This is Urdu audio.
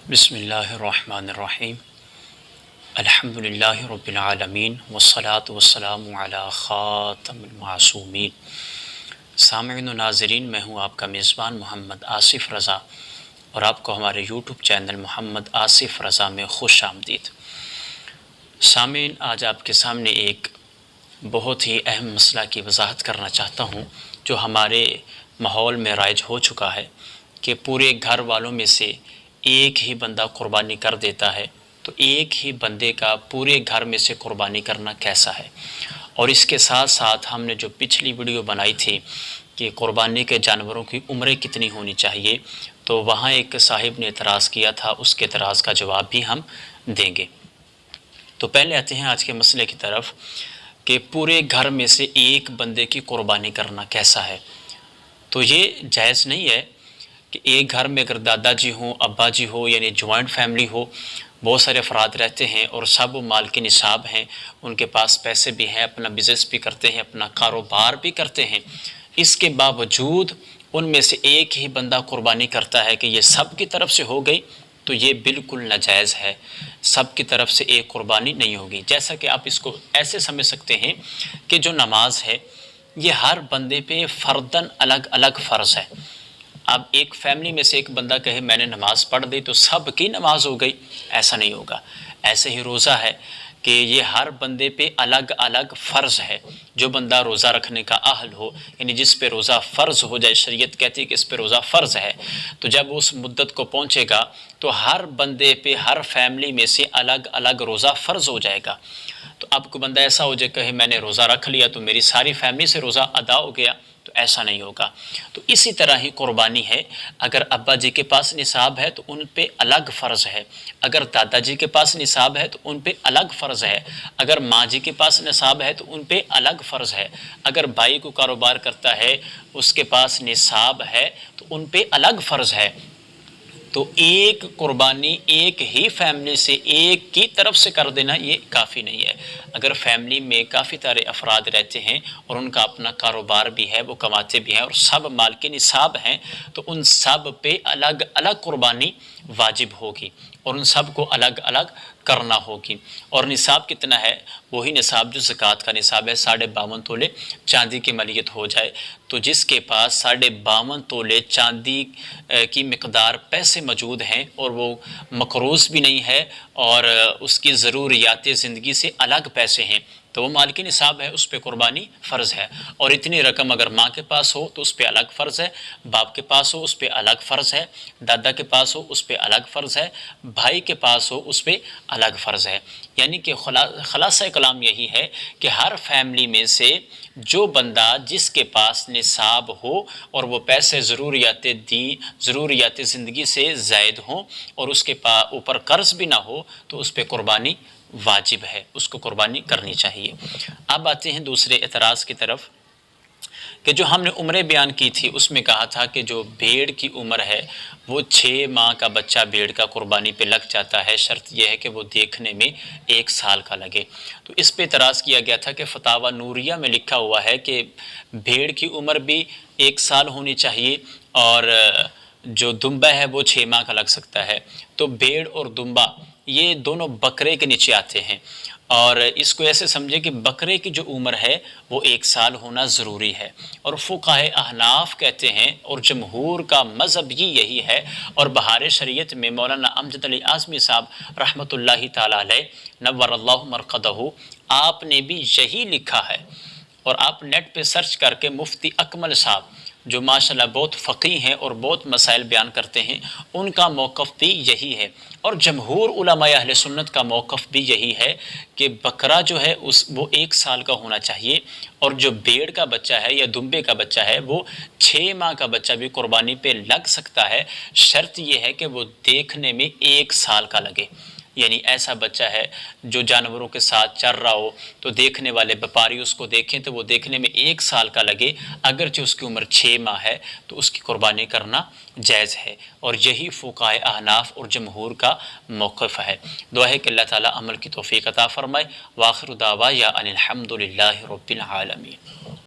بسم اللہ الرحمن الرحیم الحمد للہ رب العالمین والصلاة والسلام علی خاتم المعصومین۔ سامعین و ناظرین، میں ہوں آپ کا میزبان محمد آصف رضا اور آپ کو ہمارے یوٹیوب چینل محمد آصف رضا میں خوش آمدید۔ سامعین، آج آپ کے سامنے ایک بہت ہی اہم مسئلہ کی وضاحت کرنا چاہتا ہوں جو ہمارے ماحول میں رائج ہو چکا ہے کہ پورے گھر والوں میں سے ایک ہی بندہ قربانی کر دیتا ہے، تو ایک ہی بندے کا پورے گھر میں سے قربانی کرنا کیسا ہے؟ اور اس کے ساتھ ساتھ ہم نے جو پچھلی ویڈیو بنائی تھی کہ قربانی کے جانوروں کی عمریں کتنی ہونی چاہیے، تو وہاں ایک صاحب نے اعتراض کیا تھا، اس کے اعتراض کا جواب بھی ہم دیں گے۔ تو پہلے آتے ہیں آج کے مسئلے کی طرف کہ پورے گھر میں سے ایک بندے کی قربانی کرنا کیسا ہے۔ تو یہ جائز نہیں ہے کہ ایک گھر میں اگر دادا جی ہوں، ابا جی ہو، یعنی جوائنٹ فیملی ہو، بہت سارے افراد رہتے ہیں اور سب مال کے نصاب ہیں، ان کے پاس پیسے بھی ہیں، اپنا بزنس بھی کرتے ہیں، اپنا کاروبار بھی کرتے ہیں، اس کے باوجود ان میں سے ایک ہی بندہ قربانی کرتا ہے کہ یہ سب کی طرف سے ہو گئی، تو یہ بالکل ناجائز ہے، سب کی طرف سے ایک قربانی نہیں ہوگی۔ جیسا کہ آپ اس کو ایسے سمجھ سکتے ہیں کہ جو نماز ہے یہ ہر بندے پہ فرداً الگ الگ فرض ہے۔ اب ایک فیملی میں سے ایک بندہ کہے میں نے نماز پڑھ دی تو سب کی نماز ہو گئی، ایسا نہیں ہوگا۔ ایسے ہی روزہ ہے کہ یہ ہر بندے پہ الگ الگ فرض ہے۔ جو بندہ روزہ رکھنے کا اہل ہو، یعنی جس پہ روزہ فرض ہو جائے، شریعت کہتی ہے کہ اس پہ روزہ فرض ہے، تو جب اس مدت کو پہنچے گا تو ہر بندے پہ، ہر فیملی میں سے الگ الگ روزہ فرض ہو جائے گا۔ تو اب کوئی بندہ ایسا ہو جائے کہ میں نے روزہ رکھ لیا تو میری ساری فیملی سے روزہ ادا ہو گیا، تو ایسا نہیں ہوگا۔ تو اسی طرح ہی قربانی ہے، اگر ابا جی کے پاس نصاب ہے تو ان پہ الگ فرض ہے، اگر دادا جی کے پاس نصاب ہے تو ان پہ الگ فرض ہے، اگر ماں جی کے پاس نصاب ہے تو ان پہ الگ فرض ہے، اگر بھائی کو کاروبار کرتا ہے اس کے پاس نصاب ہے تو ان پہ الگ فرض ہے۔ تو ایک قربانی ایک ہی فیملی سے ایک کی طرف سے کر دینا یہ کافی نہیں ہے۔ اگر فیملی میں کافی سارے افراد رہتے ہیں اور ان کا اپنا کاروبار بھی ہے، وہ کماتے بھی ہیں اور سب مال کے نصاب ہیں، تو ان سب پہ الگ الگ قربانی واجب ہوگی اور ان سب کو الگ الگ کرنا ہوگی۔ اور نصاب کتنا ہے؟ وہی نصاب جو زکوٰۃ کا نصاب ہے، 52.5 تولے چاندی کی مالیت ہو جائے، تو جس کے پاس 52.5 تولے چاندی کی مقدار پیسے موجود ہیں اور وہ مقروض بھی نہیں ہے اور اس کی ضروریات زندگی سے الگ پیسے ہیں، تو وہ مال کی نصاب ہے، اس پہ قربانی فرض ہے۔ اور اتنی رقم اگر ماں کے پاس ہو تو اس پہ الگ فرض ہے، باپ کے پاس ہو اس پہ الگ فرض ہے، دادا کے پاس ہو اس پہ الگ فرض ہے، بھائی کے پاس ہو اس پہ الگ فرض ہے۔ یعنی کہ خلاصہ کلام یہی ہے کہ ہر فیملی میں سے جو بندہ جس کے پاس نصاب ہو اور وہ پیسے ضروریات زندگی سے زائد ہوں اور اس کے اوپر قرض بھی نہ ہو، تو اس پہ قربانی واجب ہے، اس کو قربانی کرنی چاہیے۔ اب آتے ہیں دوسرے اعتراض کی طرف کہ جو ہم نے عمریں بیان کی تھی اس میں کہا تھا کہ جو بھیڑ کی عمر ہے وہ 6 ماہ کا بچہ بھیڑ کا قربانی پہ لگ جاتا ہے، شرط یہ ہے کہ وہ دیکھنے میں 1 سال کا لگے۔ تو اس پہ اعتراض کیا گیا تھا کہ فتاوی نوریہ میں لکھا ہوا ہے کہ بھیڑ کی عمر بھی 1 سال ہونی چاہیے اور جو دمبا ہے وہ 6 ماہ کا لگ سکتا ہے۔ تو بھیڑ اور دمبا یہ دونوں بکرے کے نیچے آتے ہیں، اور اس کو ایسے سمجھے کہ بکرے کی جو عمر ہے وہ 1 سال ہونا ضروری ہے۔ اور فقہائے احناف کہتے ہیں اور جمہور کا مذہب یہی ہے، اور بہار شریعت میں مولانا امجد علی اعظمی صاحب رحمۃ اللہ تعالی علیہ نور اللہ مرقدہ، آپ نے بھی یہی لکھا ہے۔ اور آپ نیٹ پہ سرچ کر کے مفتی اکمل صاحب جو ماشاءاللہ بہت فقیہ ہیں اور بہت مسائل بیان کرتے ہیں، ان کا موقف بھی یہی ہے، اور جمہور علماء اہل سنت کا موقف بھی یہی ہے کہ بکرا جو ہے وہ 1 سال کا ہونا چاہیے، اور جو بھیڑ کا بچہ ہے یا دمبے کا بچہ ہے وہ 6 ماہ کا بچہ بھی قربانی پہ لگ سکتا ہے، شرط یہ ہے کہ وہ دیکھنے میں 1 سال کا لگے۔ یعنی ایسا بچہ ہے جو جانوروں کے ساتھ چر رہا ہو تو دیکھنے والے بیپاری اس کو دیکھیں تو وہ دیکھنے میں 1 سال کا لگے، اگرچہ اس کی عمر 6 ماہ ہے تو اس کی قربانی کرنا جائز ہے، اور یہی فقہائے احناف اور جمہور کا موقف ہے۔ دعا ہے کہ اللہ تعالی عمل کی توفیق عطا فرمائے۔ وآخر دعوایا ان الحمد للہ رب العالمین۔